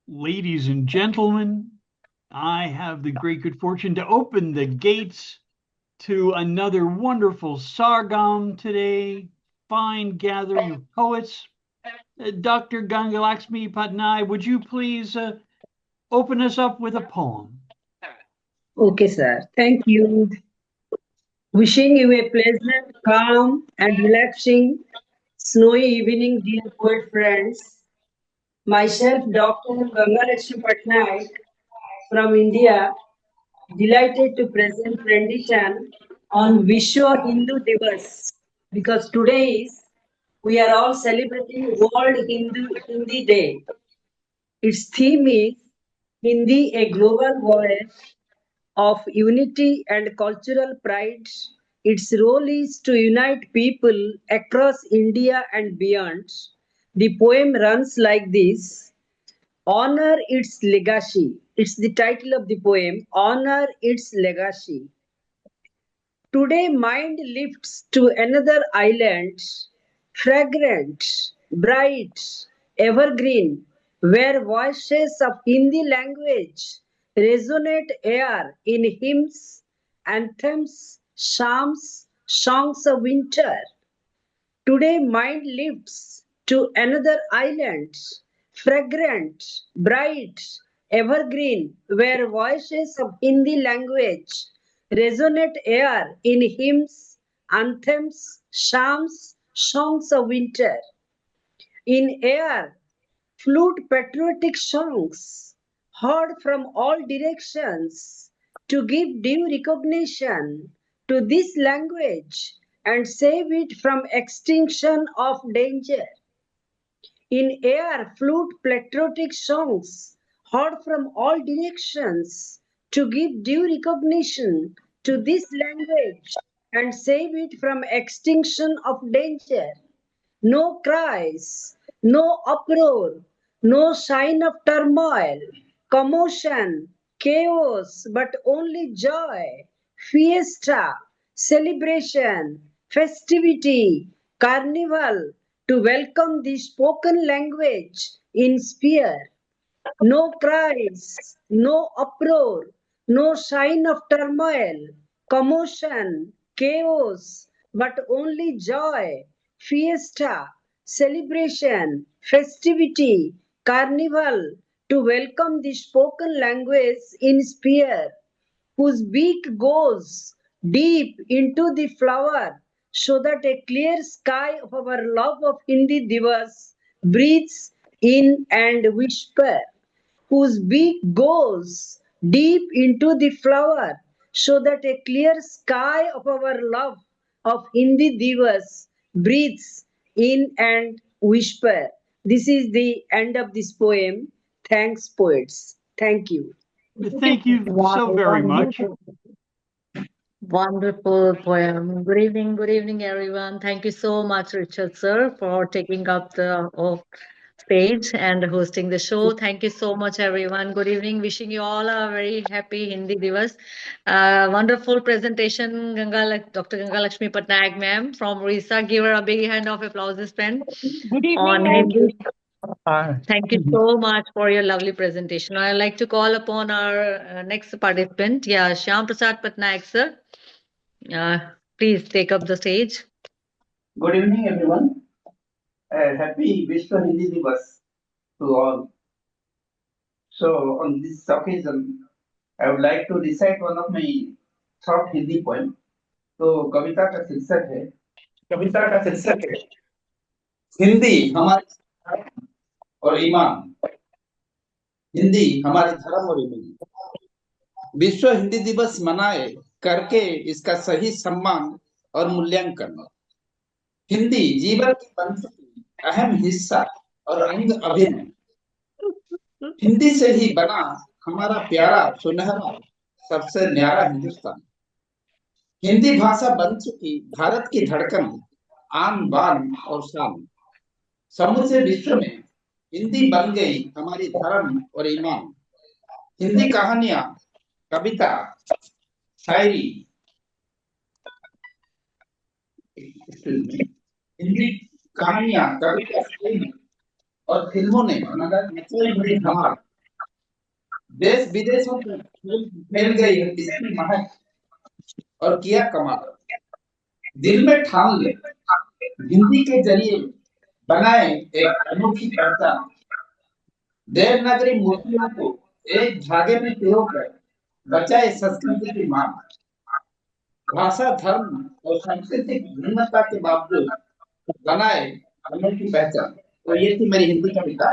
Ladies and gentlemen, I have the great good fortune to open the gates to another wonderful Sargam today. Fine gathering of poets. Dr. Gangalaxmi Patnaik, would you please open us up with a poem? Okay, sir. Thank you. Wishing you a pleasant, calm, and relaxing snowy evening, dear poet friends. Myself, Dr. Gangalaxmi Patnaik from India, delighted to present rendition on Vishwa Hindu Divas because today is we are all celebrating World Hindi Day. Its theme is Hindi, a global voice of unity and cultural pride. Its role is to unite people across India and beyond. The poem runs like this: Honor its legacy. It's the title of the poem. Honor its legacy. Today, mind lifts to another island, fragrant, bright, evergreen, where voices of Hindi language resonate air in hymns, anthems, psalms, songs of winter. Today, mind lifts to another island, fragrant, bright, evergreen, where voices of Hindi language resonate air in hymns, anthems, psalms, songs of winter. In air, flute patriotic songs, heard from all directions, to give due recognition to this language and save it from extinction of danger. In air, flute patriotic songs, heard from all directions, to give due recognition to this language and save it from extinction of danger. No cries, no uproar, no sign of turmoil, commotion, chaos, but only joy, fiesta, celebration, festivity, carnival to welcome the spoken language in sphere. No cries, no uproar, no sign of turmoil, commotion, chaos, but only joy, fiesta, celebration, festivity, carnival to welcome the spoken language in sphere, whose beak goes deep into the flower, so that a clear sky of our love of Hindi Divas breathes in and whisper, whose beak goes deep into the flower, so that a clear sky of our love of Hindi Divas breathes in and whisper. This is the end of this poem. Thanks, poets. Thank you. Thank you Wow, so very much. wonderful, wonderful poem. Good evening, everyone. Thank you so much, Richard sir, for taking up the stage and hosting the show. Thank you so much, everyone. Good evening. Wishing you all a very happy Hindi Divas. Wonderful presentation, Dr. Gangalaxmi Patnaik, ma'am, from Odisha. Give her a big hand of applause, friend. Good evening, On ma'am. Hindi. Thank you so much for your lovely presentation. I'd like to call upon our next participant. Yeah, Shyamaprasad Patnaik, sir. Uh, please take up the stage. Good evening, everyone. Happy Vishwa Hindi Divas to all. So, on this occasion, I would like to recite one of my short Hindi poem. तो कविता का शीर्षक है हिंदी हमारे धर्म और ईमान। हिंदी हमारे धर्म और ईमान। विश्व हिंदी दिवस मनाए करके इसका सही सम्मान और मूल्यांकन। हिंदी जीवन की बन चुकी अहम हिस्सा और अंग अभिन्न। हिंदी से ही बना हमारा प्यारा सुनहरा सबसे न्यारा हिंदुस्तान। हिंदी भाषा बन चुकी भारत की धड़कन, आन बान और शान। समूचे विश्व में हिंदी बन गई हमारी धर्म और ईमान। हिंदी कहानियां, कविता, शायरी, हिंदी कहानियां, कविता, शायरी और फिल्मों ने मचाई बड़ी धमाल। देश विदेशों में फैल गई है इसकी महक और किया कमाल। दिल में ठान ले हिंदी के जरिए बनाए एक अनोखी पहचान। देवनागरी मूर्तियों को एक धागे में पिरोकर बचाए संस्कृति की मान। भाषा, धर्म और सांस्कृतिक भिन्नता के बावजूद बनाए अनोखी पहचान। तो ये थी मेरी हिंदी कविता।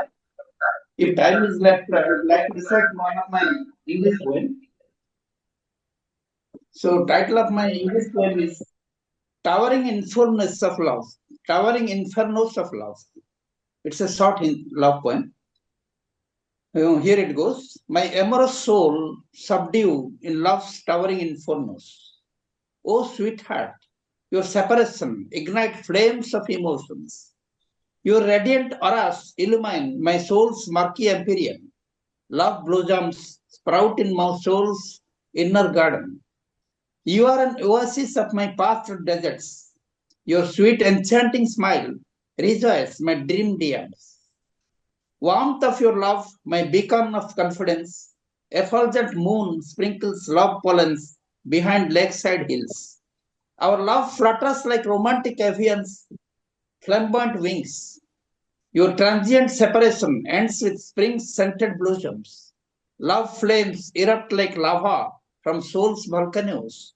If time is left, I would like to recite one of my English poem. So, title of my English poem is Towering Infernos of Love. Towering Infernos of Love. It's a short love poem. Here it goes. My amorous soul subdue in love's towering infernos. Oh, sweetheart, your separation ignite flames of emotions. Your radiant auras illumine my soul's murky empyrean. Love blossoms sprout in my soul's inner garden. You are an oasis of my past deserts. Your sweet, enchanting smile rejoices my dream diads. Warmth of your love, my beacon of confidence. Effulgent moon sprinkles love pollens behind lakeside hills. Our love flutters like romantic avians, flamboyant wings. Your transient separation ends with spring's scented blossoms. Love flames erupt like lava from soul's volcanoes.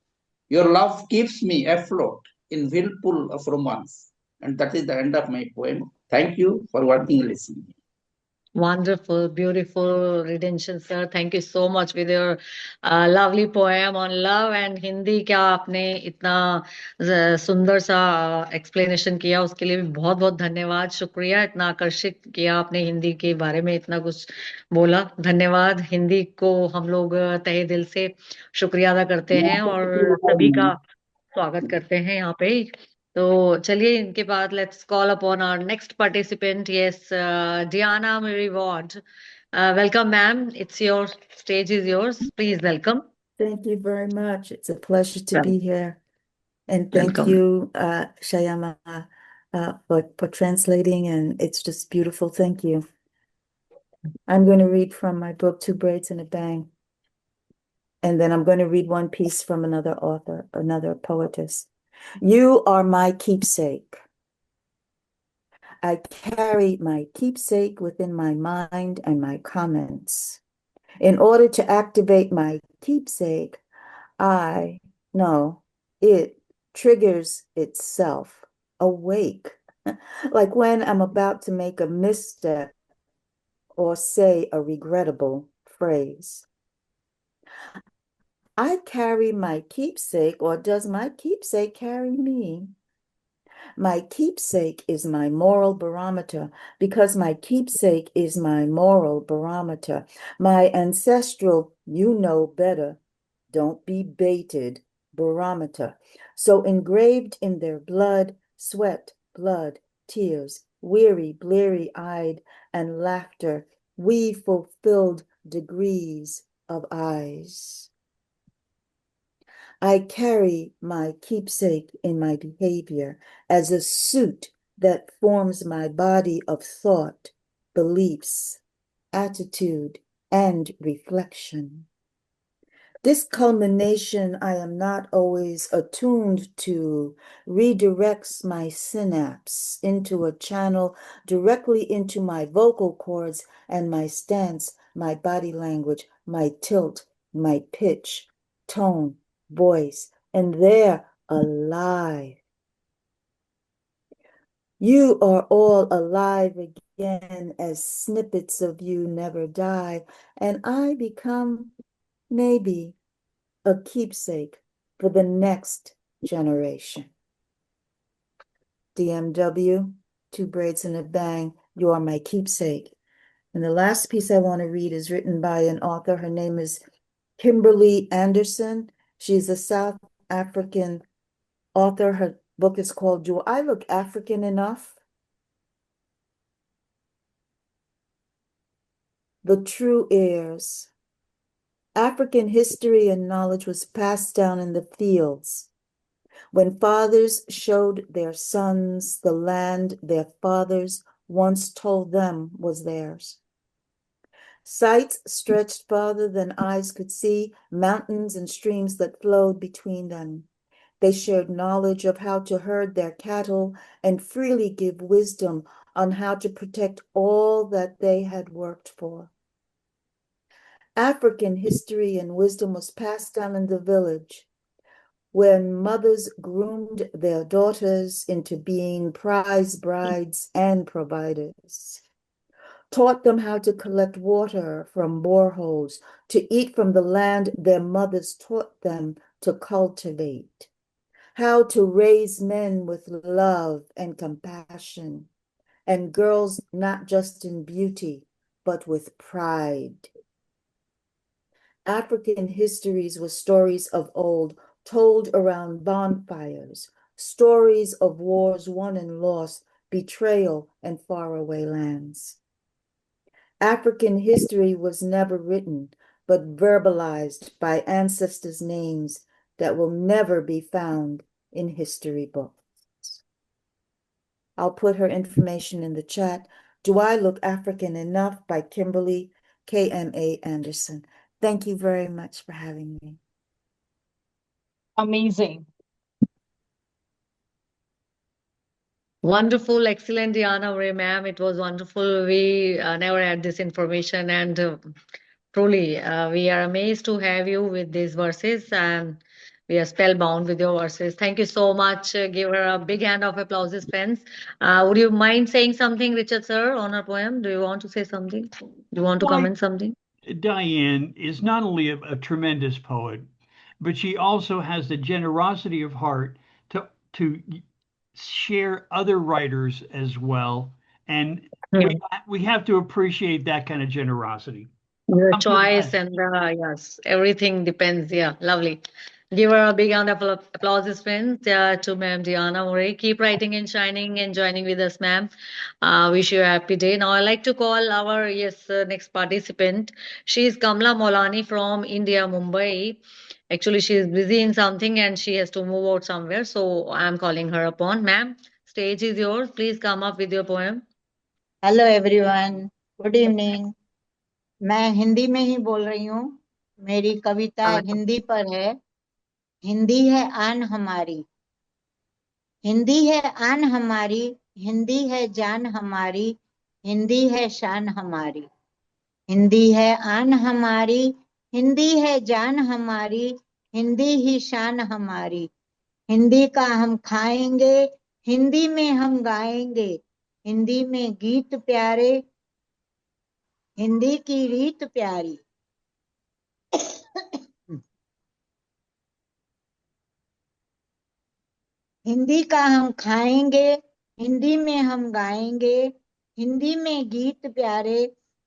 Your love keeps me afloat in whirlpool of romance. And that is the end of my poem. Thank you for watching and listening. Wonderful, beautiful redemption, sir. Thank you so much with your lovely poem on love and Hindi. क्या आपने इतना सुंदर सा explanation किया, उसके लिए भी बहुत बहुत धन्यवाद, शुक्रिया। इतना आकर्षित किया आपने हिंदी के बारे में, इतना कुछ बोला। धन्यवाद। हिंदी को हम लोग तहे दिल से शुक्रिया अदा करते हैं और सभी का स्वागत करते हैं यहाँ पे। तो चलिए इनके बाद let's call upon our next participant. Yes, Diana Mary Ward, welcome ma'am, it's your stage is yours, please welcome. Thank you very much. It's a pleasure to be here. And thank Welcome. you, Shyama, for translating, and it's just beautiful. Thank you. I'm going to read from my book, Two Braids and a Bang. And then I'm going to read one piece from another author, another poetess. You are my keepsake. I carry my keepsake within my mind and my comments. In order to activate my keepsake, it triggers itself awake, like when I'm about to make a misstep or say a regrettable phrase. I carry my keepsake, or does my keepsake carry me? My keepsake is my moral barometer, because my keepsake is my moral barometer. My ancestral, you know better, don't be baited barometer. So engraved in their blood, sweat, blood, tears, weary, bleary-eyed, and laughter, we fulfilled degrees of eyes. I carry my keepsake in my behavior as a suit that forms my body of thought, beliefs, attitude, and reflection. This culmination I am not always attuned to redirects my synapse into a channel directly into my vocal cords and my stance, my body language, my tilt, my pitch, tone, voice, and they're alive. You are all alive again as snippets of you never die, and I become maybe a keepsake for the next generation. DMW, Two Braids and a Bang, you are my keepsake. And the last piece I want to read is written by an author. Her name is Kimberly Anderson. She's a South African author. Her book is called Do I Look African Enough? The True Heirs. African history and knowledge was passed down in the fields. When fathers showed their sons the land their fathers once told them was theirs. Sights stretched farther than eyes could see, mountains and streams that flowed between them. They shared knowledge of how to herd their cattle and freely give wisdom on how to protect all that they had worked for. African history and wisdom was passed down in the village when mothers groomed their daughters into being prize brides and providers, taught them how to collect water from boreholes, to eat from the land their mothers taught them to cultivate, how to raise men with love and compassion, and girls not just in beauty, but with pride. African histories were stories of old, told around bonfires, stories of wars won and lost, betrayal, and faraway lands. African history was never written, but verbalized by ancestors' names that will never be found in history books. I'll put her information in the chat. Do I Look African Enough by Kimberly KMA Anderson. Thank you very much for having me. Amazing. Wonderful, excellent, Diana, ma'am. It was wonderful. We never had this information, and truly, we are amazed to have you with these verses, and we are spellbound with your verses. Thank you so much. Give her a big hand of applause, friends. Would you mind saying something, Richard sir, on her poem? Do you want to say something? Do you want to comment something? Diane is not only a tremendous poet, but she also has the generosity of heart to share other writers as well. And we have to appreciate that kind of generosity. Your Come to choice that. and yes, everything depends. Yeah, lovely. Give her a big round of applause, friends, to Ma'am Diana Murray. Keep writing and shining and joining with us, ma'am. Wish you a happy day. Now, I'd like to call our next participant. She is Kamla Molani from India, Mumbai. Actually, she is busy in something and she has to move out somewhere. So I'm calling her upon. Ma'am, stage is yours. Please come up with your poem. Hello everyone, good evening. मैं हिंदी में ही बोल रही हूँ। मेरी कविता हिंदी पर है। हिंदी है आन हमारी, हिंदी है आन हमारी, हिंदी है जान हमारी, हिंदी है शान हमारी। हिंदी है आन हमारी, हिंदी है जान हमारी, हिंदी ही शान हमारी। हिंदी का हम खाएंगे, हिंदी में हम गाएंगे, हिंदी में गीत प्यारे, हिंदी की रीत प्यारी। हिंदी का हम खाएंगे, हिंदी में हम गाएंगे, हिंदी में गीत प्यारे,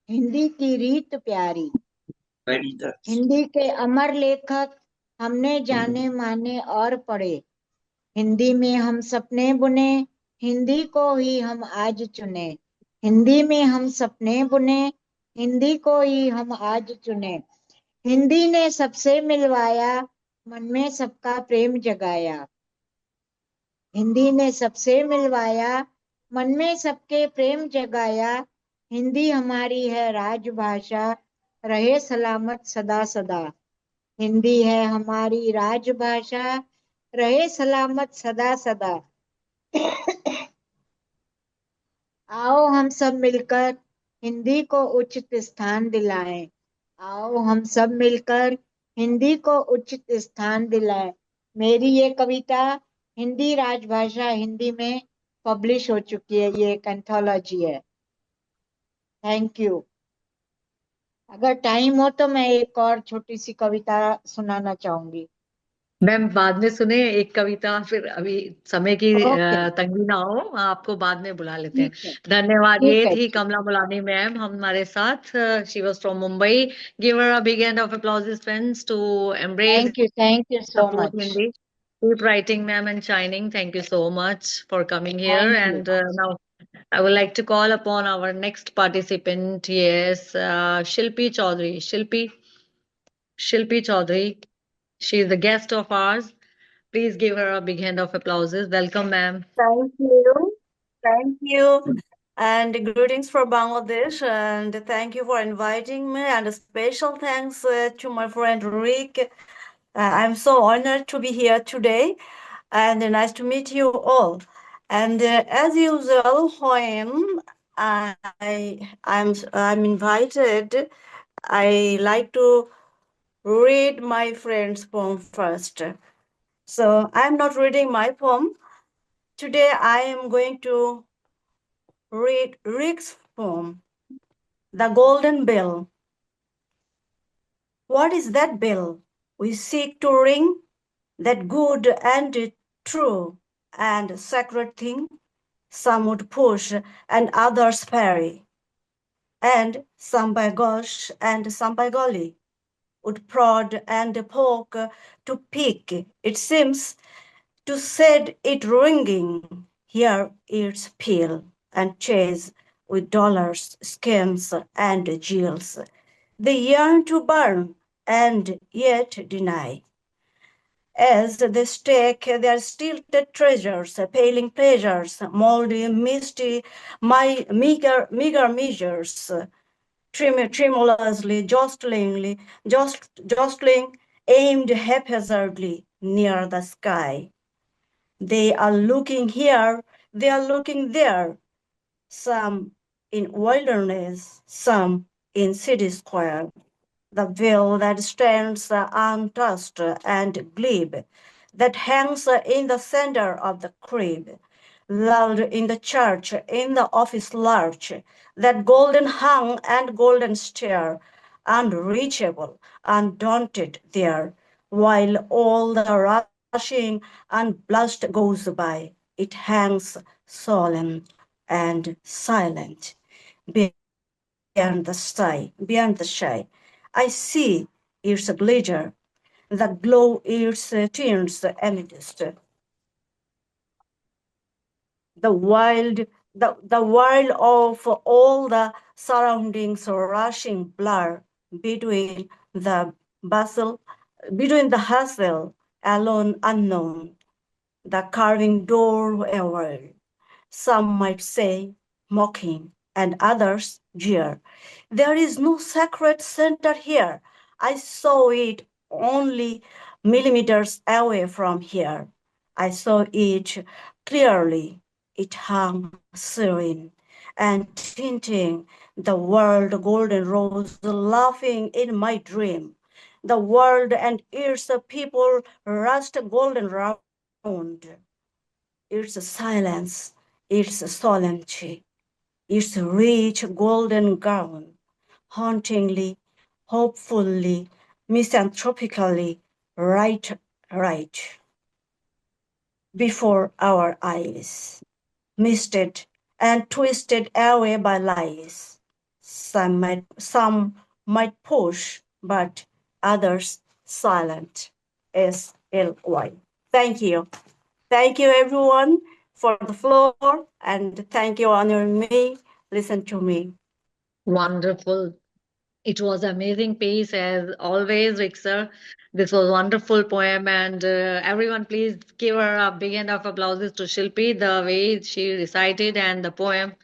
हिंदी की रीत प्यारी। हिंदी के अमर लेखक हमने जाने माने और पढ़े, हिंदी में हम सपने बुने, हिंदी को ही हम आज चुने। हिंदी में हम सपने बुने, हिंदी को ही हम आज चुने। हिंदी ने सबसे मिलवाया, मन में सबका प्रेम जगाया। हिंदी ने सबसे मिलवाया, मन में सबके प्रेम जगाया। हिंदी हमारी है राजभाषा, रहे सलामत सदा सदा। हिंदी है हमारी राजभाषा, रहे सलामत सदा सदा। आओ हम सब मिलकर हिंदी को उचित स्थान दिलाएं। आओ हम सब मिलकर हिंदी को उचित स्थान दिलाएं। मेरी ये कविता हिंदी राजभाषा हिंदी में पब्लिश हो चुकी है। ये एक एंथोलॉजी है। Thank you. अगर टाइम हो तो मैं एक और छोटी सी कविता सुनाना चाहूंगी। मैम बाद में सुने एक कविता, फिर अभी समय की ओके, तंगी ना हो, आपको बाद में बुला लेते हैं। ठीक है, धन्यवाद। ठीक ये है, थी ठीक। कमला मुलानी मैम हमारे साथ। She was from Mumbai. Give her a big hand of applause friends to embrace thank you so support much. Hindi. Keep writing, ma'am, and shining. Thank you so much for coming here. Thank you. And now I would like to call upon our next participant. Yes, Shilpi Chowdhury. Shilpi Chowdhury. She is the guest of ours. Please give her a big hand of applause. Welcome, ma'am. Thank you. Thank you. and greetings from Bangladesh. And thank you for inviting me. And a special thanks to my friend Rick. I'm so honored to be here today, and nice to meet you all. And as usual, when I'm invited, I like to read my friend's poem first. So I'm not reading my poem. Today I am going to read Rick's poem, The Golden Bell. What is that bell we seek to ring? That good and true and sacred thing? Some would push and others parry, and some by gosh and some by golly would prod and poke to pick. It seems to set it ringing, hear its peal and chase with dollars, schemes, and jewels. They yearn to burn and yet deny. As they stake their stilted treasures, paling pleasures, moldy, misty, my meager measures, tremulously, jostling, aimed haphazardly near the sky. They are looking here, they are looking there, some in wilderness, some in city square. The veil that stands untouched and glib, that hangs in the center of the crib, lulled in the church, in the office larch, that golden hung and golden stare, unreachable, undaunted there, while all the rushing and blushed goes by, it hangs solemn and silent beyond the sky, I see its glitter, the glow its tints amethyst, the wild of all the surroundings rushing blur between the bustle, between the hustle, alone unknown, the carving door ever. Some might say, mocking, and others jeer. There is no sacred center here. I saw it only millimeters away from here. I saw it clearly. It hung serene and tinting the world golden rose, laughing in my dream. The world and its people rushed golden round. Its silence, its solemnity, its rich golden gown, hauntingly, hopefully, misanthropically, right before our eyes, misted and twisted away by lies. Some might push, but others silent. SLY. Thank you. Thank you, everyone, for the floor, and thank you honoring me. Listen to me. Wonderful. It was amazing piece as always, Rick sir. This was wonderful poem, and everyone, please give her a big hand of applauses to Shilpi, the way she recited and the poem.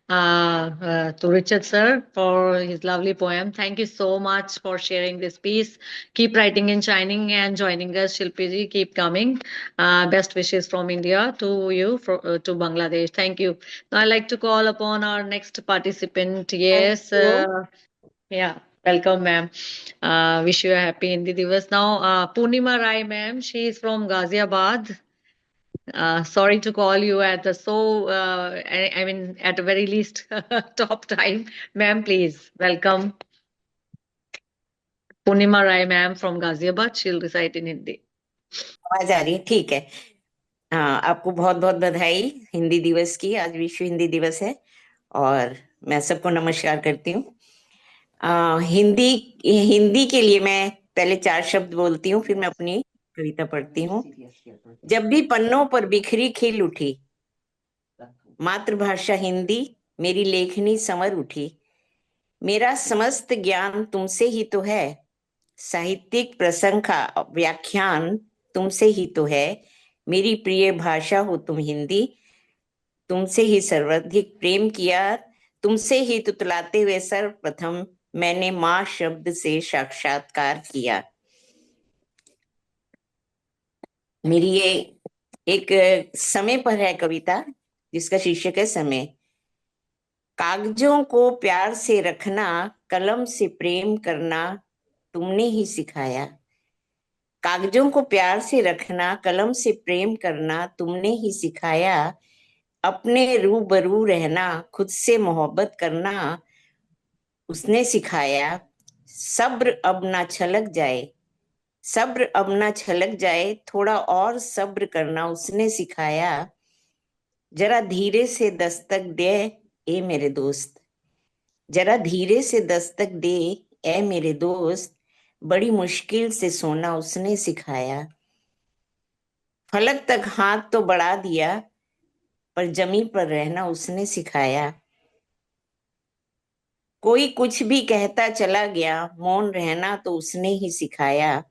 To Richard sir for his lovely poem. Thank you so much for sharing this piece. Keep writing and shining and joining us, Shilpi ji. Keep coming. Best wishes from India to you, to Bangladesh. Thank you. Now I'd like to call upon our next participant. Yes. Yeah, welcome, ma'am. Wish you a happy Hindi Divas. Now, Purnima Rai, ma'am, she is from Ghaziabad. Sorry to call you at the I mean, at the very least, top time. Ma'am, please, welcome. Purnima Rai, ma'am, from Ghaziabad. She'll recite in Hindi. आवाज आ रही है? ठीक है। हाँ, आपको बहुत बहुत बधाई हिंदी दिवस की। आज विश्व हिंदी दिवस है और मैं सबको नमस्कार करती हूँ। हिंदी के लिए मैं पहले 4 शब्द बोलती हूँ, फिर मैं अपनी कविता पढ़ती हूँ। जब भी पन्नों पर बिखरी खिल उठी, मातृभाषा हिंदी मेरी लेखनी संवर उठी। मेरा समस्त ज्ञान तुमसे ही तो है, साहित्यिक प्रसंग का व्याख्यान तुमसे ही तो है। मेरी प्रिय भाषा हो तुम हिंदी, तुमसे ही सर्वाधिक प्रेम किया, तुमसे ही तुतलाते हुए सर्वप्रथम मैंने माँ शब्द से साक्षात्कार किया। मेरी ये एक समय पर है कविता जिसका शीर्षक है समय। कागजों को प्यार से रखना, कलम से प्रेम करना तुमने ही सिखाया। कागजों को प्यार से रखना, कलम से प्रेम करना तुमने ही सिखाया। अपने रूबरू रहना, खुद से मोहब्बत करना उसने सिखाया। सब्र अब ना छलक जाए, सब्र अब ना छलक जाए, थोड़ा और सब्र करना उसने सिखाया। जरा धीरे से दस्तक दे ए मेरे दोस्त, जरा धीरे से दस्तक दे ए मेरे दोस्त, बड़ी मुश्किल से सोना उसने सिखाया। फलक तक हाथ तो बढ़ा दिया, पर जमीन पर रहना उसने सिखाया। कोई कुछ भी कहता चला गया, मौन रहना तो उसने ही सिखाया।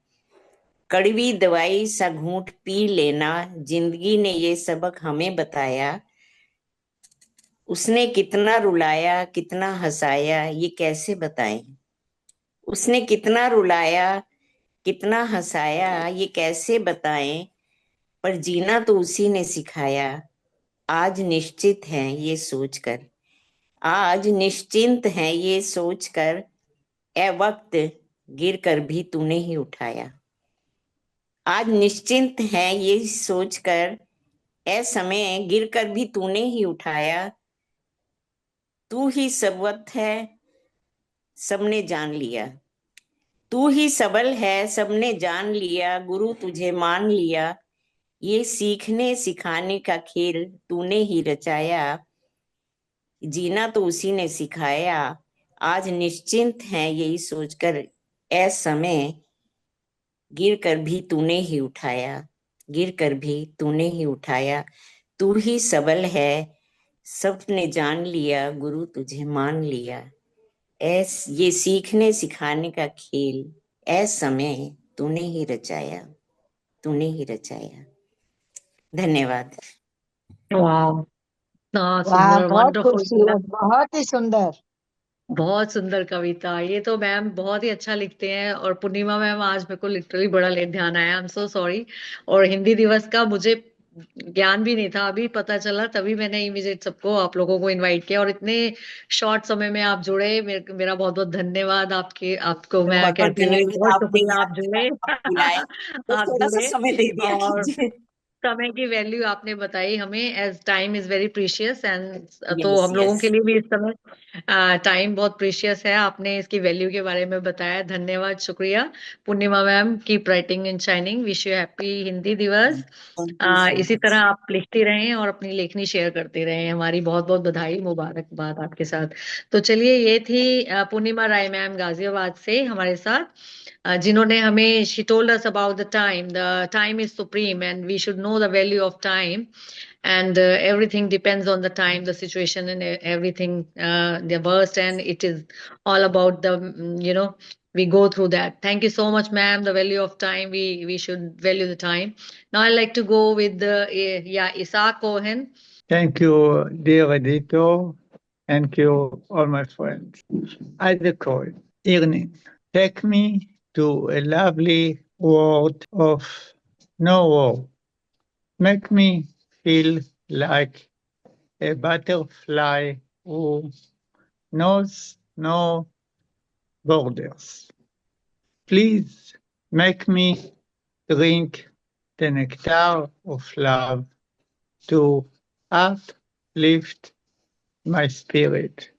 कड़वी दवाई सा घूंट पी लेना, जिंदगी ने ये सबक हमें बताया। उसने कितना रुलाया, कितना हंसाया, ये कैसे बताएं। उसने कितना रुलाया, कितना हंसाया, ये कैसे बताएं। पर जीना तो उसी ने सिखाया। आज निश्चित है ये सोचकर, आज निश्चिंत है ये सोचकर, ए वक्त गिर कर भी तूने ही उठाया। आज निश्चिंत है ये सोचकर, ए समय गिर कर भी तूने ही उठाया। तू ही सबवत है सबने जान लिया, तू ही सबल है सबने जान लिया, गुरु तुझे मान लिया। ये सीखने सिखाने का खेल तूने ही रचाया। जीना तो उसी ने सिखाया। आज निश्चिंत है यही सोचकर, ए समय गिर कर भी तूने ही उठाया, गिर कर भी तूने ही उठाया। तू ही सबल है सबने जान लिया, गुरु तुझे मान लिया। ऐस ये सीखने सिखाने का खेल ऐ समय तूने ही रचाया, तूने ही रचाया। धन्यवाद। वाह, वाह, सुंदर, बहुत वंडरफुल खूबसूरत, बहुत ही सुंदर। बहुत सुंदर कविता। ये तो मैम बहुत ही अच्छा लिखते हैं। और पूर्णिमा मैम, आज मेरे को लिटरली बड़ा लेट ध्यान आया, आई एम सो सॉरी। और हिंदी दिवस का मुझे ज्ञान भी नहीं था, अभी पता चला, तभी मैंने इमीडिएट सबको, आप लोगों को इनवाइट किया। और इतने शॉर्ट समय में आप जुड़े, मेरा बहुत बहुत धन्यवाद आपके, आपको मैं बहुत बहुत कहती हूँ धन्यवाद, बहुत आपने शुक्रिया, आप याद किया, जुड़े। आप बुलाए, बस आप थोड़ा सा जुड़े। समय दे दिया और कीजिए। समय की वैल्यू आपने बताई हमें, as time is very precious and, तो यस हम लोगों यस, के लिए भी इस समय टाइम बहुत प्रीशियस है। आपने इसकी वैल्यू के बारे में बताया, धन्यवाद, शुक्रिया। Purnima ma'am, keep writing and shining, wish you happy Hindi Diwas. Thank you सो इसी मच। तरह आप लिखती रहें और अपनी लेखनी शेयर करते रहें। हमारी बहुत बहुत बधाई, मुबारकबाद आपके साथ। तो चलिए, ये थी पूर्णिमा राय मैम गाजियाबाद से हमारे साथ, जिन्होंने हमें, she told us about the time is supreme and we should know the value of time, and everything depends on the time, the situation, and everything, the worst, and it is all about the, we go through that. Thank you so much, ma'am. The value of time, we should value the time. Now I'd like to go with the, Isaac Cohen. Thank you, dear editor. Thank you, all my friends. As a call, evening, take me to a lovely world of no war. Make me feel like a butterfly who knows no borders. Please make me drink the nectar of love to uplift my spirit.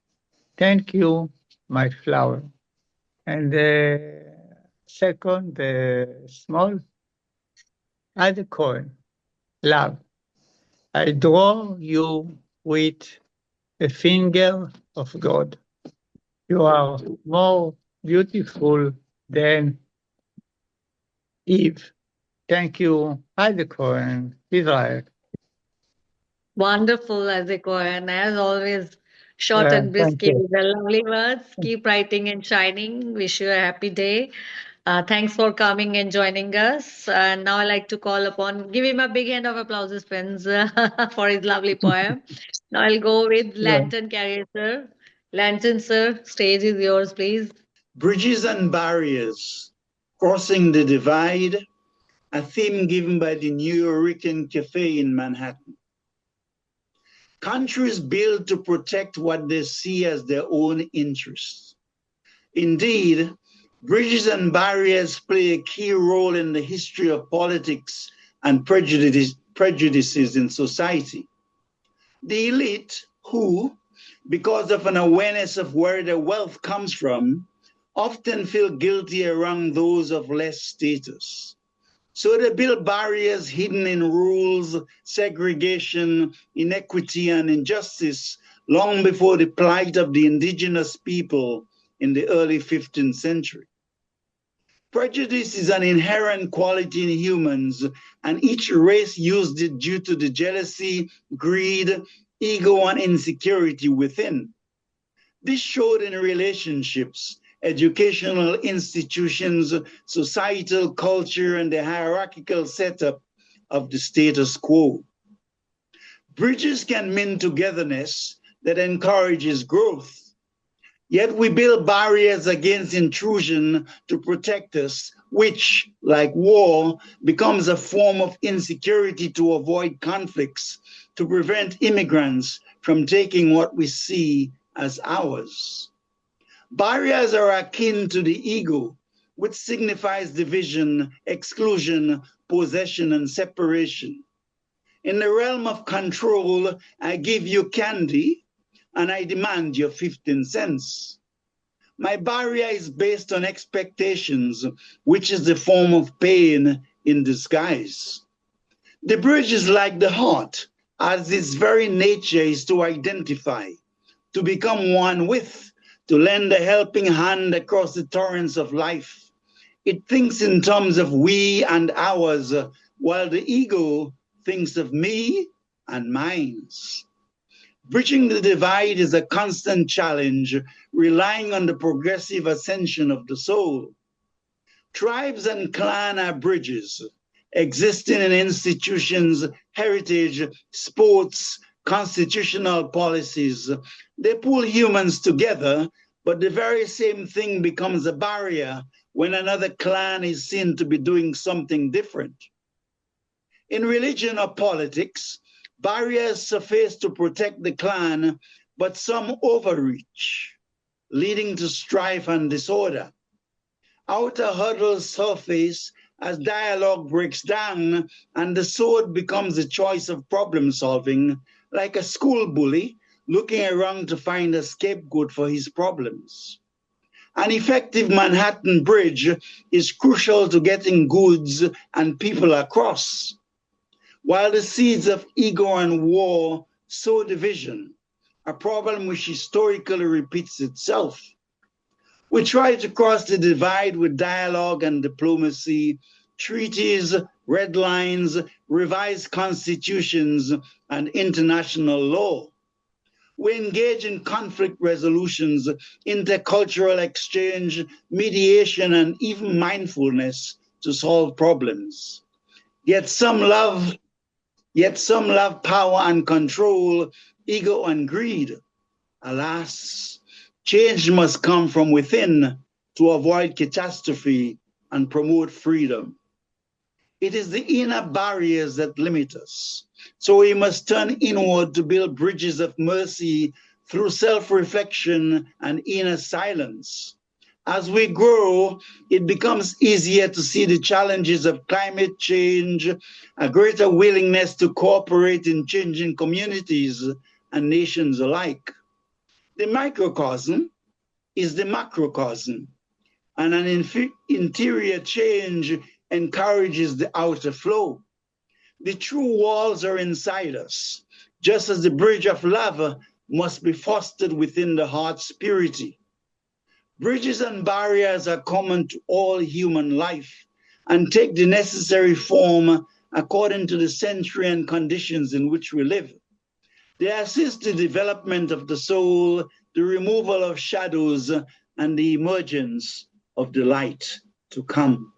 Thank you, my flower. And the second, the small, as a coin, love. I draw you with a finger of God. You are more beautiful than Eve. Thank you, as a coin, Israel. Wonderful, Isaac Cohen, as always. Short and brisk, Thank you. with the lovely words. Keep writing and shining. Wish you a happy day. Thanks for coming and joining us. And now I'd like to call upon, give him a big hand of applause, friends, for his lovely poem. Now I'll go with Yeah. Lantern Carrier, sir. Lantern, sir, stage is yours, please. Bridges and barriers, crossing the divide, a theme given by the New Yorker Cafe in Manhattan. Countries build to protect what they see as their own interests. Indeed, bridges and barriers play a key role in the history of politics and prejudices in society. The elite, who, because of an awareness of where their wealth comes from, often feel guilty around those of less status. So they build barriers hidden in rules, segregation, inequity, and injustice long before the plight of the indigenous people in the early 15th century. Prejudice is an inherent quality in humans, and each race used it due to the jealousy, greed, ego, and insecurity within. This showed in relationships, educational institutions, societal culture, and the hierarchical setup of the status quo. Bridges can mean togetherness that encourages growth. Yet we build barriers against intrusion to protect us, which, like war, becomes a form of insecurity to avoid conflicts, to prevent immigrants from taking what we see as ours. Barriers are akin to the ego, which signifies division, exclusion, possession, and separation. In the realm of control, I give you candy, and I demand your 15 cents. My barrier is based on expectations, which is the form of pain in disguise. The bridge is like the heart, as its very nature is to identify, to become one with, to lend a helping hand across the torrents of life. It thinks in terms of we and ours, while the ego thinks of me and mine's. Bridging the divide is a constant challenge, relying on the progressive ascension of the soul. Tribes and clans are bridges, existing in institutions, heritage, sports, constitutional policies. They pull humans together, but the very same thing becomes a barrier when another clan is seen to be doing something different. In religion or politics, barriers suffice to protect the clan, but some overreach, leading to strife and disorder. Outer hurdles surface as dialogue breaks down and the sword becomes a choice of problem solving, like a school bully looking around to find a scapegoat for his problems. An effective Manhattan Bridge is crucial to getting goods and people across. While the seeds of ego and war sow division, a problem which historically repeats itself. We try to cross the divide with dialogue and diplomacy, treaties, red lines, revised constitutions, and international law. We engage in conflict resolutions, intercultural exchange, mediation, and even mindfulness to solve problems. Yet some love power and control, ego and greed. Alas, change must come from within to avoid catastrophe and promote freedom. It is the inner barriers that limit us. So we must turn inward to build bridges of mercy through self-reflection and inner silence. As we grow, it becomes easier to see the challenges of climate change, a greater willingness to cooperate in changing communities and nations alike. The microcosm is the macrocosm, and an interior change encourages the outer flow. The true walls are inside us, just as the bridge of love must be fostered within the heart's purity. Bridges and barriers are common to all human life and take the necessary form according to the century and conditions in which we live. They assist the development of the soul, the removal of shadows, and the emergence of the light to come.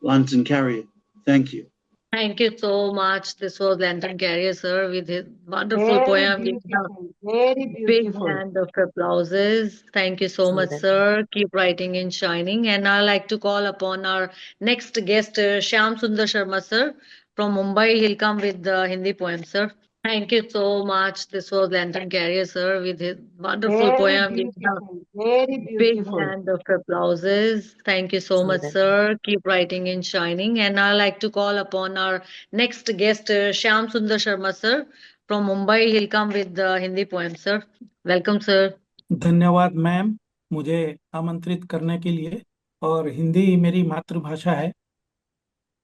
Lantern Carrier, thank you. Thank you so much. This was Lantern Carrier, sir, with his wonderful Very poem. Give a beautiful, very big beautiful. hand of applauses. Thank you so much, sir. Keep writing and shining. And I'd like to call upon our next guest, Shyam Sundar Sharma, sir, from Mumbai. He'll come with the Hindi poem, sir. Thank you so much. This was Lantern Carrier, sir, with his wonderful Very poem. Give a beautiful, very big beautiful. hand of applauses. Thank you so much, sir. Keep writing and shining. And I'd like to call upon our next guest, Shyam Sundar Sharma, sir, from Mumbai. He'll come with the Hindi poem, sir. Welcome, sir. धन्यवाद ma'am मुझे आमंत्रित करने के लिए। और हिंदी मेरी मातृभाषा है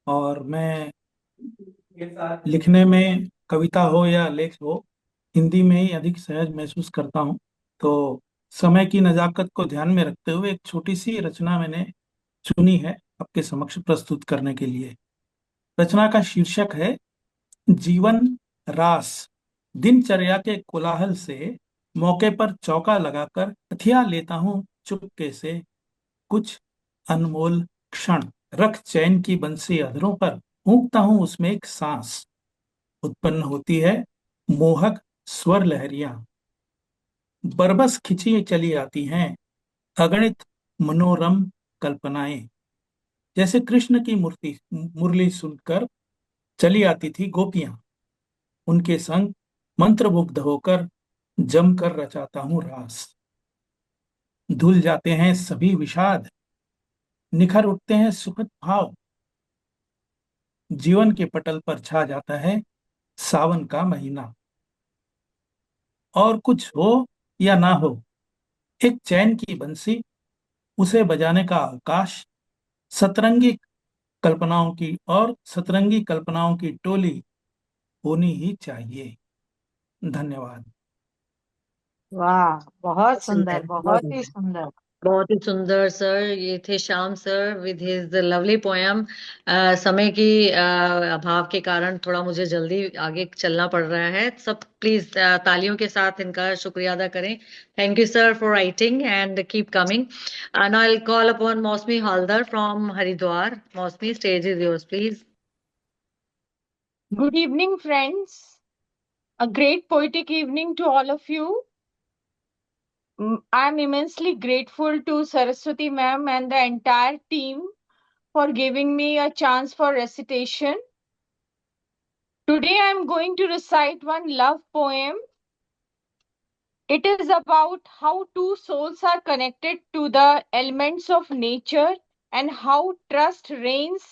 और मैं लिखने में कविता हो या लेख हो हिंदी में ही अधिक सहज महसूस करता हूँ। तो समय की नज़ाकत को ध्यान में रखते हुए एक छोटी सी रचना मैंने चुनी है आपके समक्ष प्रस्तुत करने के लिए। रचना का शीर्षक है जीवन रास। दिनचर्या के कोलाहल से मौके पर चौका लगाकर हथिया लेता हूँ चुपके से कुछ अनमोल क्षण। रख चैन की बंसी अधरों पर फूंकता हूँ उसमें एक सांस। उत्पन्न होती है मोहक स्वर लहरियां। बरबस खिंची चली आती हैं अगणित मनोरम कल्पनाएं। जैसे कृष्ण की मूर्ति मुरली सुनकर चली आती थी गोपियां। उनके संग मंत्रमुग्ध होकर जमकर रचाता हूँ रास। धुल जाते हैं सभी विषाद निखर उठते हैं सुखद भाव। जीवन के पटल पर छा जाता है सावन का महीना। और कुछ हो या ना हो एक चैन की बंसी उसे बजाने का अवकाश। सतरंगी सतरंगी कल्पनाओं की टोली होनी ही चाहिए। धन्यवाद। वाह, बहुत सुंदर, बहुत ही सुंदर। बहुत ही सुंदर सर। ये थे Shyam sir with his lovely poem. समय की अभाव के कारण थोड़ा मुझे जल्दी आगे चलना पड़ रहा है। सब प्लीज तालियों के साथ इनका शुक्रिया अदा करें। Thank you sir for writing and keep coming. Now I will call upon मौसमी हालदर फ्रॉम हरिद्वार। मौसमी, stage is yours please. Good evening, friends. A great poetic evening to all of you. I'm immensely grateful to Saraswati ma'am and the entire team for giving me a chance for recitation. Today I'm going to recite one love poem. It is about how two souls are connected to the elements of nature and how trust reigns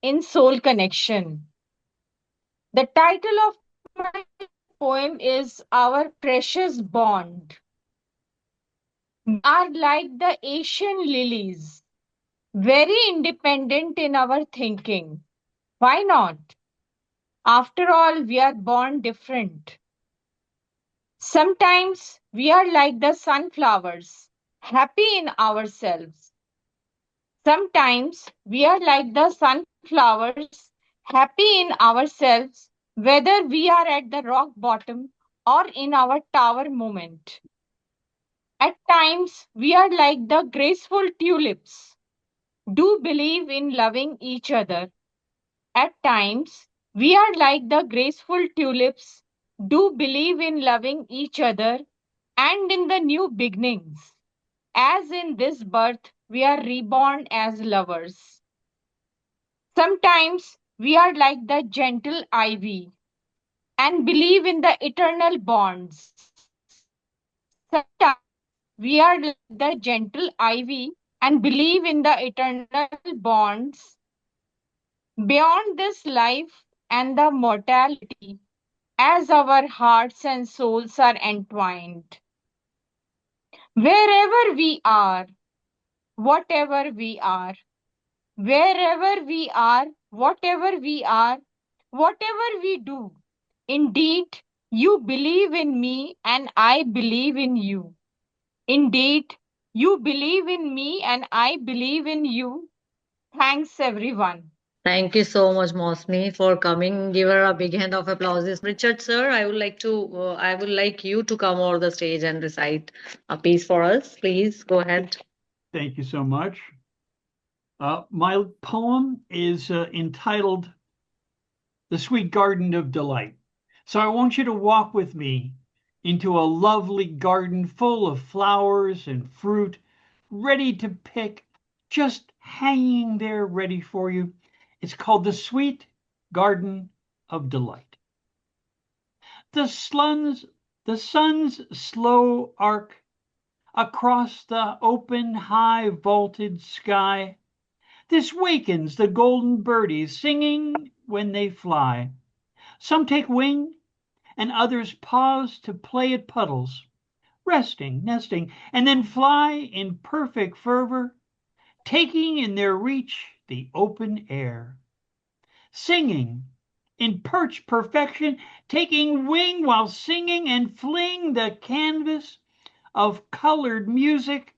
in soul connection. The title of my poem is Our Precious Bond. We are like the Asian lilies, very independent in our thinking. Why not? After all, we are born different. Sometimes we are like the sunflowers, happy in ourselves. Sometimes we are like the sunflowers, happy in ourselves, whether we are at the rock bottom or in our tower moment. At times, we are like the graceful tulips, do believe in loving each other. At times, we are like the graceful tulips, do believe in loving each other and in the new beginnings. As in this birth, we are reborn as lovers. Sometimes, we are like the gentle ivy and believe in the eternal bonds. Sometimes, we are like the gentle ivy and believe in the eternal bonds beyond this life and the mortality as our hearts and souls are entwined. Wherever we are, whatever we are, wherever we are, whatever we are, whatever we do, indeed, you believe in me and I believe in you. Indeed, you believe in me and I believe in you. Thanks, everyone. Thank you so much, Mausami, for coming. Give her a big hand of applause. Richard, sir, I would like you to come over the stage and recite a piece for us. Please go ahead. Thank you so much. My poem is entitled The Sweet Garden of Delight. So I want you to walk with me into a lovely garden full of flowers and fruit, ready to pick, just hanging there ready for you. It's called The Sweet Garden of Delight. The sun's slow arc across the open, high vaulted sky. This wakens the golden birdies singing when they fly. Some take wing, and others pause to play at puddles, resting, nesting, and then fly in perfect fervor, taking in their reach the open air. Singing in perch perfection, taking wing while singing and fling the canvas of colored music,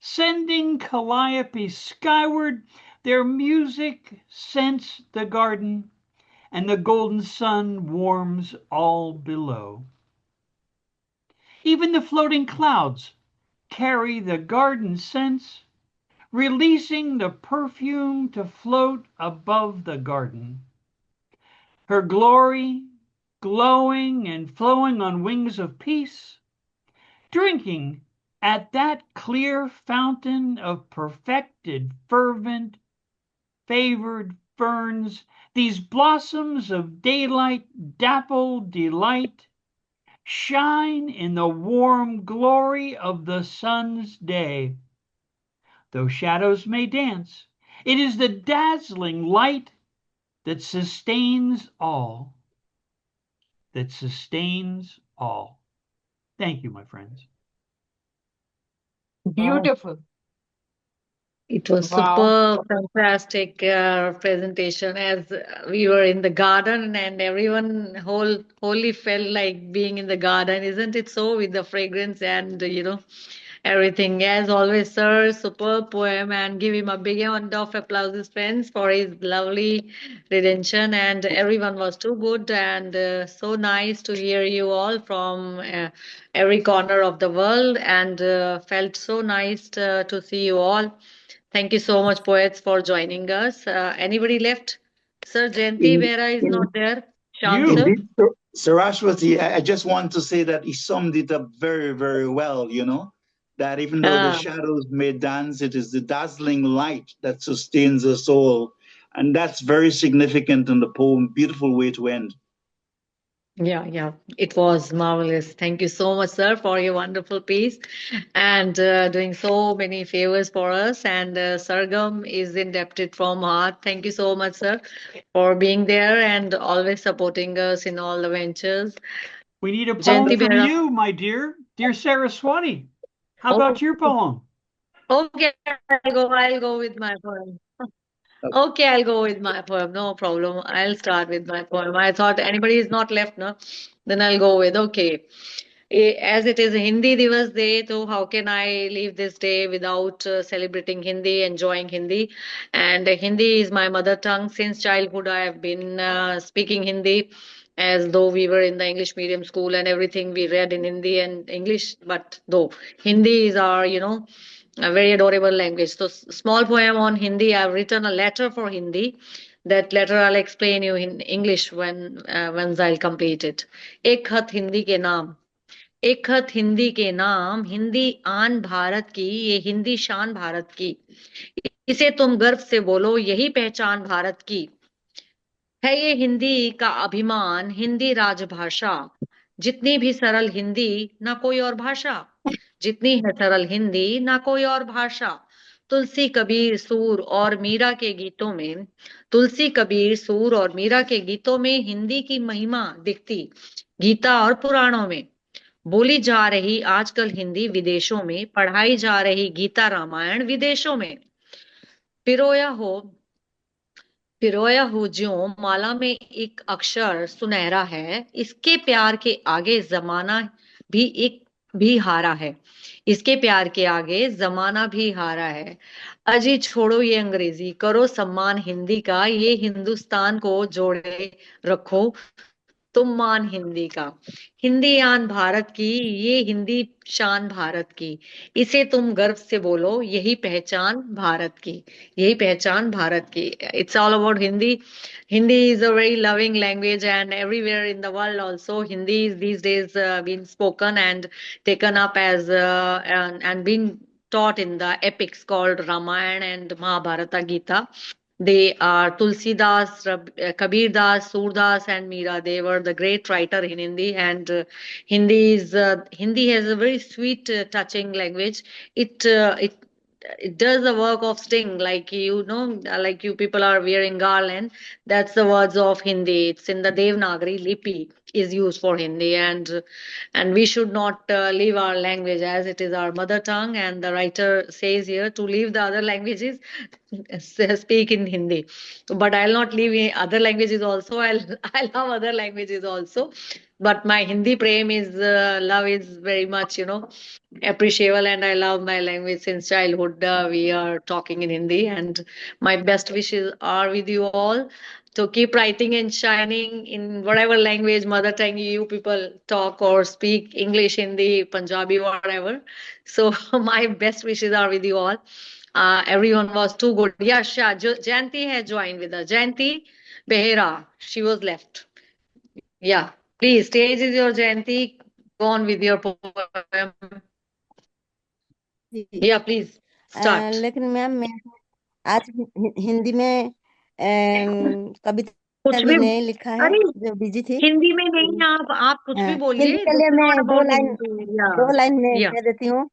sending calliope skyward, their music scents the garden, and the golden sun warms all below. Even the floating clouds carry the garden scents, releasing the perfume to float above the garden. Her glory, glowing and flowing on wings of peace, drinking at that clear fountain of perfected, fervent, favored ferns, these blossoms of daylight, dapple delight, shine in the warm glory of the sun's day. Though shadows may dance, it is the dazzling light that sustains all. That sustains all. Thank you, my friends. Beautiful. It was Wow. super fantastic presentation as we were in the garden and everyone wholly felt like being in the garden, isn't it so? With the fragrance and everything. As always, sir, superb poem and give him a big round of applause, friends, for his lovely rendition. And everyone was too good and so nice to hear you all from every corner of the world and felt so nice to see you all. Thank you so much, poets, for joining us. Anybody left? Sir Jayanti In, Behera is in, not there. Shyam, You. sir? indeed, Saraswati, I just want to say that he summed it up very, very well, that even though the Ah, shadows may dance, it is the dazzling light that sustains the soul. And that's very significant in the poem. Beautiful way to end. yeah. It was marvelous. Thank you so much, sir, for your wonderful piece and doing so many favors for us. And Sargam is indebted from heart. Thank you so much, sir, for being there and always supporting us in all the ventures. We need a poem Jayanti from Behera. you, my dear Saraswati. How Oh, about your poem? okay, I'll go with my poem. Okay, I'll go with my poem. No problem. I'll start with my poem. I thought anybody is not left, no? Then I'll go with okay. As it is Hindi Divas Day, so how can I leave this day without celebrating Hindi, enjoying Hindi? And Hindi is my mother tongue. Since childhood, I have been speaking Hindi as though we were in the English medium school and everything we read in Hindi and English. But though Hindi is our, a very adorable language. So, small poem on Hindi. I've written a letter for Hindi. That letter I'll explain you in English once I'll complete it. एक खत हिंदी के नाम एक खत हिंदी के नाम हिंदी आन भारत की ये हिंदी शान भारत की इसे तुम गर्व से बोलो यही पहचान भारत की है ये हिंदी का अभिमान हिंदी राजभाषा जितनी भी सरल हिंदी ना कोई और भाषा जितनी है सरल हिंदी ना कोई और भाषा तुलसी कबीर सूर और मीरा के गीतों में तुलसी कबीर सूर और मीरा के गीतों में हिंदी की महिमा दिखती गीता और पुराणों में बोली जा रही आजकल हिंदी विदेशों में पढ़ाई जा रही गीता रामायण विदेशों में पिरोया हो पिरोया हो ज्यों माला में एक अक्षर सुनहरा है इसके प्यार के आगे जमाना भी एक भी हारा है, इसके प्यार के आगे जमाना भी हारा है। अजी छोड़ो ये अंग्रेजी, करो सम्मान हिंदी का, ये हिंदुस्तान को जोड़े रखो तुम मान हिंदी का। हिंदी आन भारत की, ये हिंदी शान भारत की, इसे तुम गर्व से बोलो, यही पहचान भारत की, यही पहचान भारत की। It's all about Hindi. Hindi is a very loving language, and everywhere in the world also Hindi is these days being spoken and taken up as and being taught in the epics called Ramayana and Mahabharata Gita. They are Tulsidas, Kabir Das, Surdas, and Meera. They were the great writer in Hindi, and Hindi has a very sweet, touching language. It does the work of sting, like like you people are wearing garland. That's the words of Hindi. It's in the Devanagari Lipi is used for Hindi, and we should not leave our language as it is our mother tongue. And the writer says here to leave the other languages, speak in Hindi. But I'll not leave other languages also. I love other languages also. But my Hindi prem is love is very much, appreciable, and I love my language since childhood. We are talking in Hindi, and my best wishes are with you all to keep writing and shining in whatever language, mother tongue you people talk or speak, English, Hindi, Punjabi, whatever. So my best wishes are with you all. Everyone was too good. Yeah, Jayanti had joined with us. Jayanti Behera, she was left. Yeah, please, stage is your, Jayanti. Go on with your poem. Yeah, please start. लेकिन ma'am मैं आज हिंदी में कविता कुछ भी भी, नहीं लिखा है, अरे जो बिजी थी। हिंदी में नहीं, आप कुछ भी हिंदी बोलिए, के दिस लिए इज मैं नॉट अबाउट दो हिंदी। लाइन में या कह देती हूँ।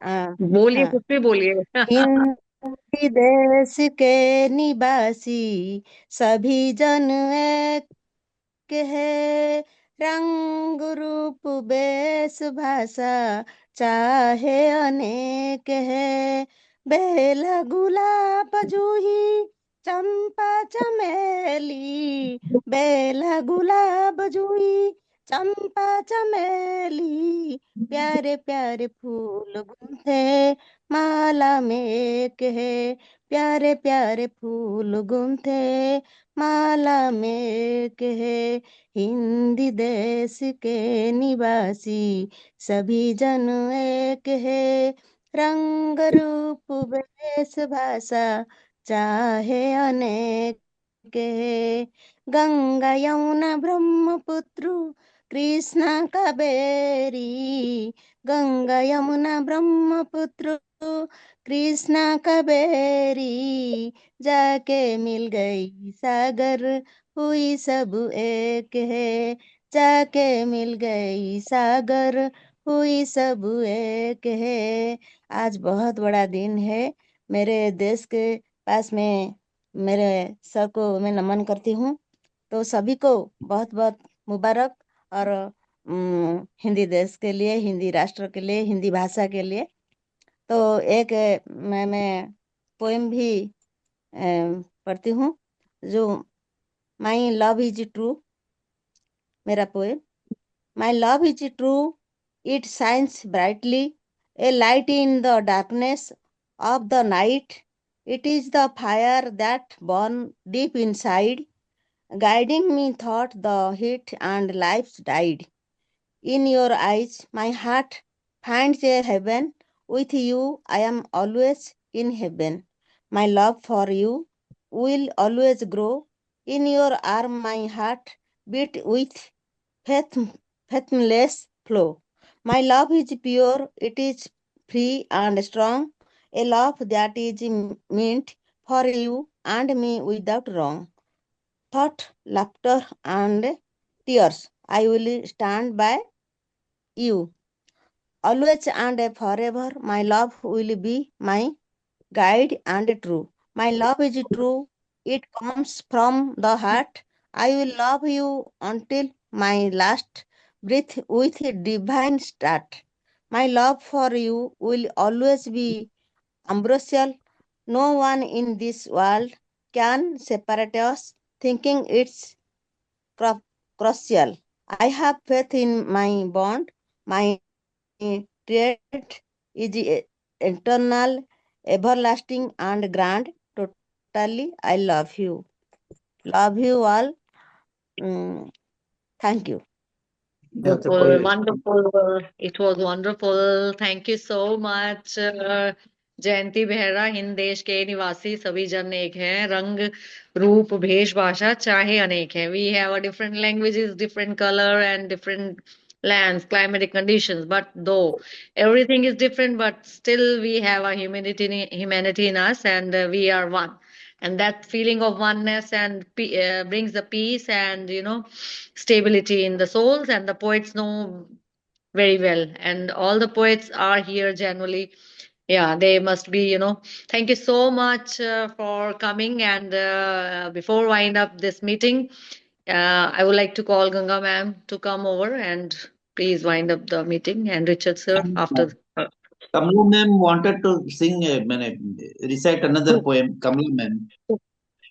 बोलिए, हाँ, कुछ भी बोलिए। हिंदी देश के निवासी सभी जन एक है, रंग रूप वेश भाषा चाहे अनेक है, बेला गुलाब जूही चंपा चमेली, बेला गुलाब जूही चंपा चमेली, प्यारे प्यारे फूल गुंथे माला में एक है, प्यारे प्यारे फूल गुंथे माला में एक है, हिंदी देश के निवासी सभी जन एक है, रंग रूप वेश भाषा चाहे अनेक है, गंगा यमुना ब्रह्मपुत्र कृष्णा कावेरी, गंगा यमुना ब्रह्मपुत्र कृष्णा कावेरी, जाके मिल गई सागर हुई सब एक है, जाके मिल गई सागर हुई सब एक है। आज बहुत बड़ा दिन है मेरे देश के पास में, मेरे सर को मैं नमन करती हूँ। तो सभी को बहुत बहुत मुबारक, और हिंदी देश के लिए, हिंदी राष्ट्र के लिए, हिंदी भाषा के लिए। तो एक मैं पोएम भी पढ़ती हूँ, जो माई लव इज ट्रू, मेरा poem. My love is true, it shines brightly, A light in the darkness of the night. It is the fire that burned deep inside, guiding me through the heat and life's tide. In your eyes, my heart finds a heaven. With you, I am always in heaven. My love for you will always grow. In your arm, my heart beat with fathomless flow. My love is pure, it is free and strong, a love that is meant for you and me without wrong. Thought, laughter, and tears, I will stand by you. Always and forever, my love will be my guide and true. My love is true, it comes from the heart. I will love you until my last breath with divine start. My love for you will always be ambrosial. No one in this world can separate us, thinking it's crucial. I have faith in my bond, my trait is eternal, everlasting, and grand. Totally, I love you. Love you all. Thank you. Wonderful, wonderful. It was wonderful. Thank you so much. जयंती बेहरा हिंद देश के निवासी सभी जन एक हैं रंग रूप भेष भाषा चाहे अनेक हैं we have a different languages different color and different lands climatic conditions but though everything is different but still we have a humanity in us and we are one and that feeling of oneness and brings the peace and stability in the souls and the poets know very well and all the poets are here generally yeah they must be thank you so much for coming and before wind up this meeting I would like to call Ganga ma'am to come over and please wind up the meeting and Richard sir after Kamla ma'am wanted to sing, recite another poem. Kamla ma'am.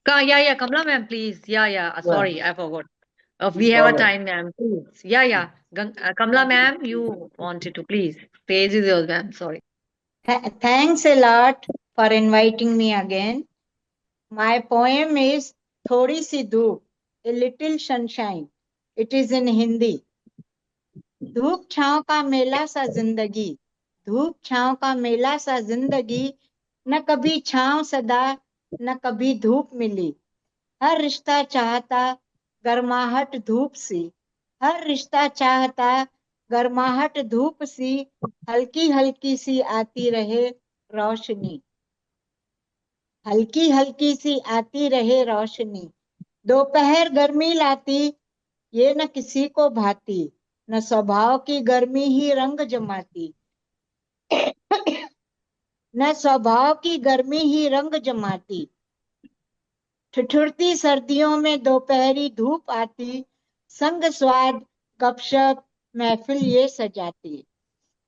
yeah Kamla ma'am please yeah sorry I forgot we have a time ma'am please yeah Kamla ma'am you wanted to please stage is yours ma'am sorry Thanks a lot for inviting me again. My poem is Thodi Si Dhoop, a little sunshine. It is in Hindi. धूप छांव का मेला सा जिंदगी धूप छांव का मेला सा जिंदगी न कभी छांव सदा न कभी धूप मिली हर रिश्ता चाहता गर्माहट धूप सी हर रिश्ता चाहता गर्माहट धूप सी हल्की हल्की सी आती रहे रोशनी हल्की हल्की सी आती रहे रोशनी दोपहर गर्मी लाती ये न किसी को भाती न स्वभाव की गर्मी ही रंग जमाती न स्वभाव की गर्मी ही रंग जमाती ठिठुरती सर्दियों में दोपहरी धूप आती संग स्वाद गपशप महफिल ये सजाती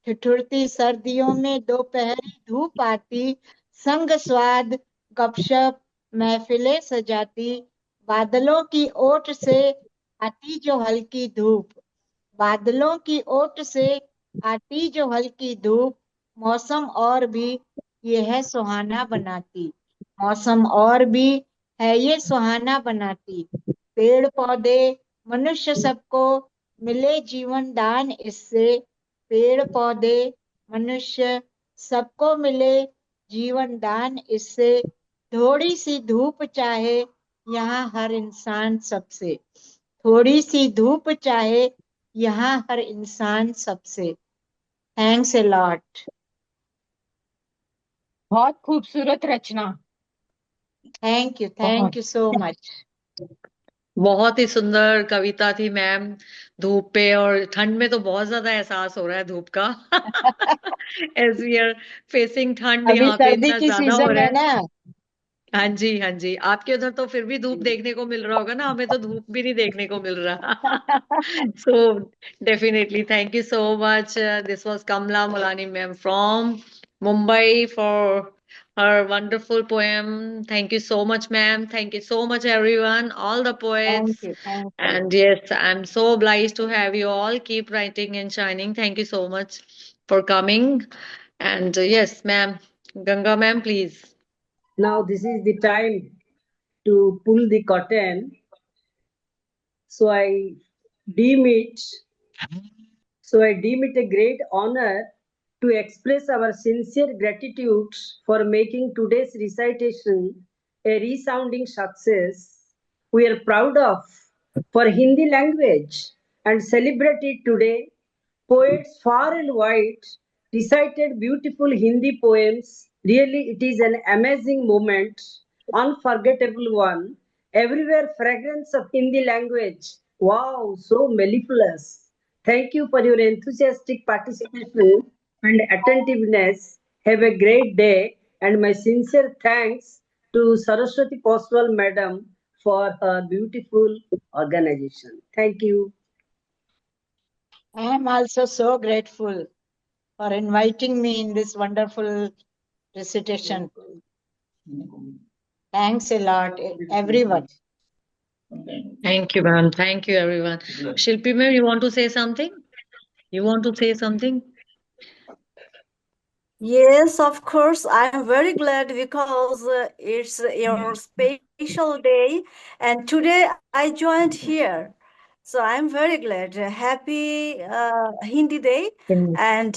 ठिठुरती सर्दियों में दोपहरी धूप आती संग स्वाद गपशप महफिलें सजाती बादलों की ओट से आती जो हल्की धूप बादलों की ओट से आती जो हल्की धूप मौसम और भी ये है सुहाना बनाती मौसम और भी है ये सुहाना बनाती पेड़ पौधे मनुष्य सबको मिले जीवन दान इससे पेड़ पौधे मनुष्य सबको मिले जीवन दान इससे थोड़ी सी धूप चाहे यहाँ हर इंसान सबसे थोड़ी सी धूप चाहे यहाँ हर इंसान सबसे थैंक्स ए लॉट बहुत खूबसूरत रचना थैंक यू सो मच बहुत ही सुंदर कविता थी मैम धूप पे और ठंड में तो बहुत ज्यादा एहसास हो रहा है धूप का एज वी आर फेसिंग ठंड अभी यहाँ पे सर्दी इतना की ज्यादा हो सीजन रहा है है ना हाँ जी आपके उधर तो फिर भी धूप देखने को मिल रहा होगा ना हमें तो धूप भी नहीं देखने को मिल रहा so definitely thank you so much this was Kamla Mulani ma'am from Mumbai for her wonderful poem thank you so much ma'am thank you so much everyone all the poets thank you and yes I'm so obliged to have you all keep writing and shining thank you so much for coming and yes ma'am Ganga ma'am please Now this is the time to pull the curtain. So I deem it a great honor to express our sincere gratitude for making today's recitation a resounding success. We are proud of for Hindi language and celebrate it today. Poets far and wide recited beautiful Hindi poems. Really, it is an amazing moment, unforgettable one. Everywhere fragrance of Hindi language. Wow, so mellifluous. Thank you for your enthusiastic participation and attentiveness. Have a great day and my sincere thanks to Saraswati Poswal madam for her beautiful organization. Thank you. I am also so grateful for inviting me in this wonderful recitation. Thanks a lot, everyone. Thank you, ma'am. Thank you, everyone. Shilpi, ma'am, you want to say something? You want to say something? Yes, of course. I'm very glad because it's your special day, and today I joined here. So I'm very glad. Happy Hindi Day, and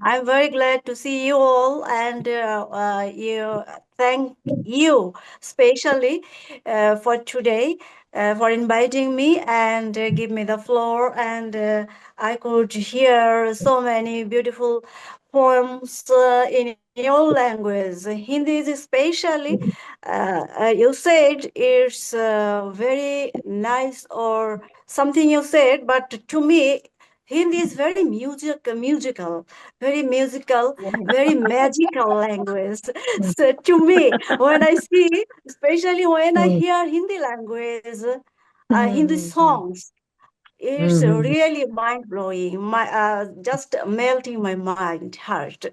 I'm very glad to see you all. And thank you specially for today for inviting me and give me the floor. And I could hear so many beautiful poems in your language. Hindi is especially, you said it's very nice or something you said, but to me, Hindi is very musical, very magical language. So to me, when I see, especially when I hear Hindi language, Hindi songs, it's really mind blowing, my just melting my mind, heart.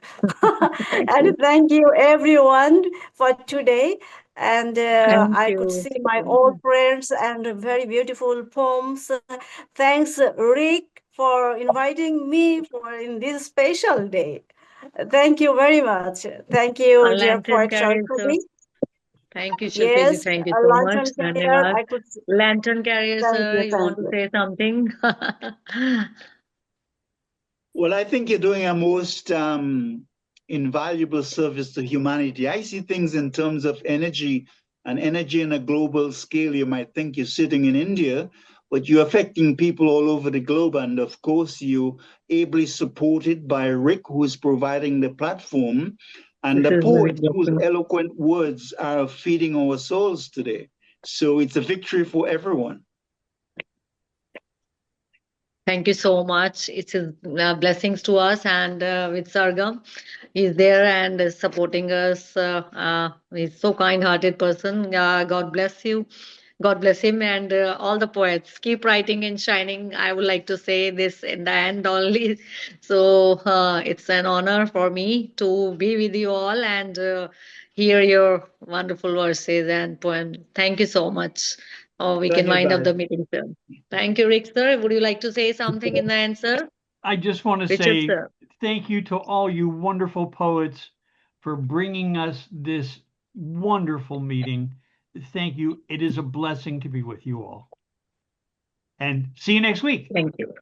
Thank And you. thank you everyone for today. And Thank I could you. see my old friends and very beautiful poems. Thanks, Rick, for inviting me for in this special day. Thank you very much. Thank you, dear Lantern poet carrier, sir. Saraswati. Thank you, Shilpi ji. Yes, Thank you a so much. lantern here. Dhanyavad. I could Lantern carrier, thank sir, you, you thank want to you. say something? Well, I think you're doing a most invaluable service to humanity. I see things in terms of energy, and energy on a global scale. You might think you're sitting in India, but you're affecting people all over the globe. And of course, you ably supported by Rick, who is providing the platform, and This the is very poets whose blessing. eloquent words are feeding our souls today. So it's a victory for everyone. Thank you so much. It's a blessings to us, and with Sargam, he's there and supporting us. He's so kind-hearted person. God bless you. God bless him and all the poets. Keep writing and shining. I would like to say this in the end only. So it's an honor for me to be with you all and hear your wonderful verses and poems. Thank you so much. Oh, we can wind up the meeting, sir. Thank you, Rick, sir. Would you like to say something in the answer? I just want to Richard, say sir. thank you to all you wonderful poets for bringing us this wonderful meeting. Thank you. It is a blessing to be with you all. And see you next week. Thank you.